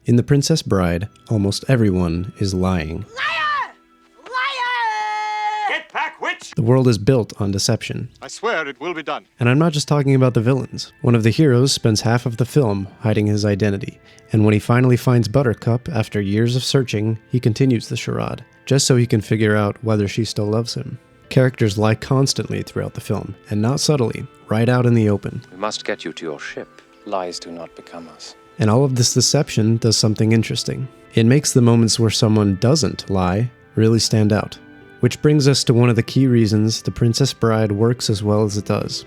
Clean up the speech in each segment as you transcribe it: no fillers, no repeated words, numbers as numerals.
In The Princess Bride, almost everyone is lying. Liar! Liar! Get back, witch! The world is built on deception. I swear it will be done. And I'm not just talking about the villains. One of the heroes spends half of the film hiding his identity, and when he finally finds Buttercup after years of searching, he continues the charade, just so he can figure out whether she still loves him. Characters lie constantly throughout the film, and not subtly, right out in the open. We must get you to your ship. Lies do not become us. And all of this deception does something interesting. It makes the moments where someone doesn't lie really stand out. Which brings us to one of the key reasons The Princess Bride works as well as it does.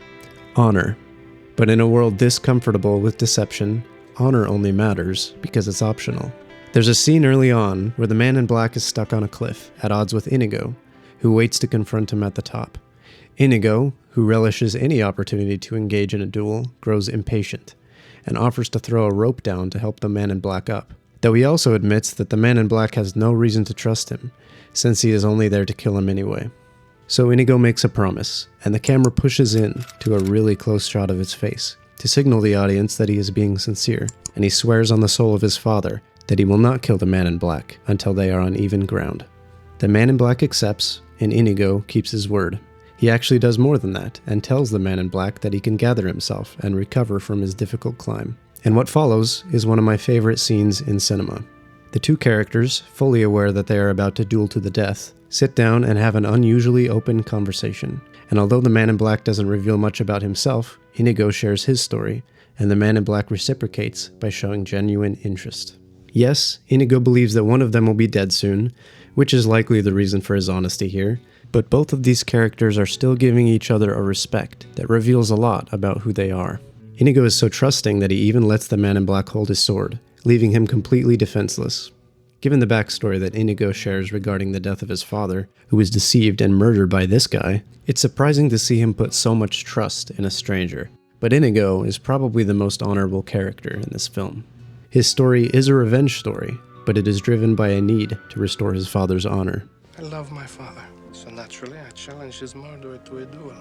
Honor. But in a world this comfortable with deception, honor only matters because it's optional. There's a scene early on where the man in black is stuck on a cliff, at odds with Inigo, who waits to confront him at the top. Inigo, who relishes any opportunity to engage in a duel, grows impatient, and offers to throw a rope down to help the man in black up, though he also admits that the man in black has no reason to trust him, since he is only there to kill him anyway. So Inigo makes a promise, and the camera pushes in to a really close shot of his face, to signal the audience that he is being sincere, and he swears on the soul of his father that he will not kill the man in black until they are on even ground. The man in black accepts, and Inigo keeps his word. He actually does more than that, and tells the man in black that he can gather himself and recover from his difficult climb. And what follows is one of my favorite scenes in cinema. The two characters, fully aware that they are about to duel to the death, sit down and have an unusually open conversation. And although the man in black doesn't reveal much about himself, Inigo shares his story, and the man in black reciprocates by showing genuine interest. Yes, Inigo believes that one of them will be dead soon, which is likely the reason for his honesty here, but both of these characters are still giving each other a respect that reveals a lot about who they are. Inigo is so trusting that he even lets the man in black hold his sword, leaving him completely defenseless. Given the backstory that Inigo shares regarding the death of his father, who was deceived and murdered by this guy, it's surprising to see him put so much trust in a stranger. But Inigo is probably the most honorable character in this film. His story is a revenge story, but it is driven by a need to restore his father's honor. I love my father, so naturally I challenge his murderer to a duel.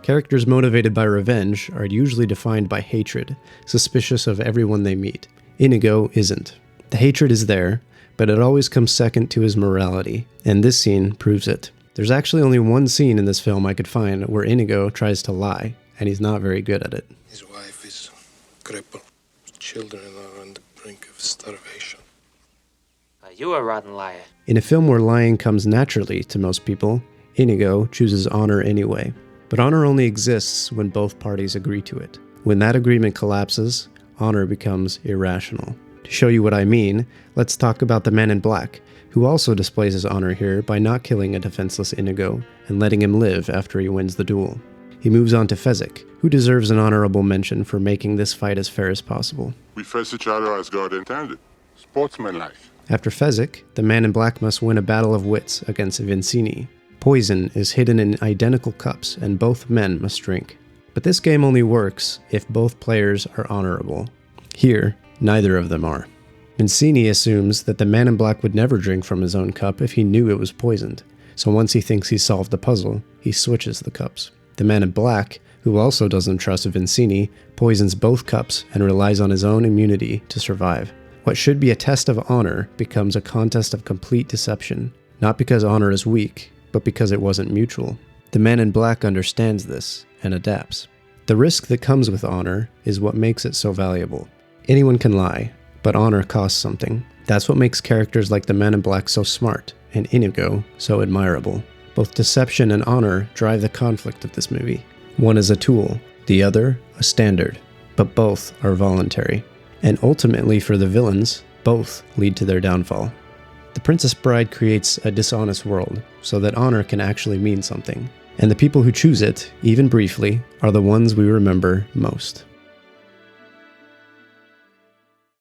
Characters motivated by revenge are usually defined by hatred, suspicious of everyone they meet. Inigo isn't. The hatred is there, but it always comes second to his morality, and this scene proves it. There's actually only one scene in this film I could find where Inigo tries to lie, and he's not very good at it. His wife is crippled. Children are on the brink of starvation. You a rotten liar. In a film where lying comes naturally to most people, Inigo chooses honor anyway. But honor only exists when both parties agree to it. When that agreement collapses, honor becomes irrational. To show you what I mean, let's talk about the man in black, who also displays his honor here by not killing a defenseless Inigo and letting him live after he wins the duel. He moves on to Fezzik, who deserves an honorable mention for making this fight as fair as possible. We face each other as God intended. Sportsmanlike. After Fezzik, the man in black must win a battle of wits against Vincini. Poison is hidden in identical cups, and both men must drink. But this game only works if both players are honorable. Here, neither of them are. Vincini assumes that the man in black would never drink from his own cup if he knew it was poisoned, so once he thinks he's solved the puzzle, he switches the cups. The man in black, who also doesn't trust Vincini, poisons both cups and relies on his own immunity to survive. What should be a test of honor becomes a contest of complete deception, not because honor is weak, but because it wasn't mutual. The man in black understands this and adapts. The risk that comes with honor is what makes it so valuable. Anyone can lie, but honor costs something. That's what makes characters like the man in black so smart, and Inigo so admirable. Both deception and honor drive the conflict of this movie. One is a tool, the other a standard, but both are voluntary. And ultimately for the villains, both lead to their downfall. The Princess Bride creates a dishonest world so that honor can actually mean something. And the people who choose it, even briefly, are the ones we remember most.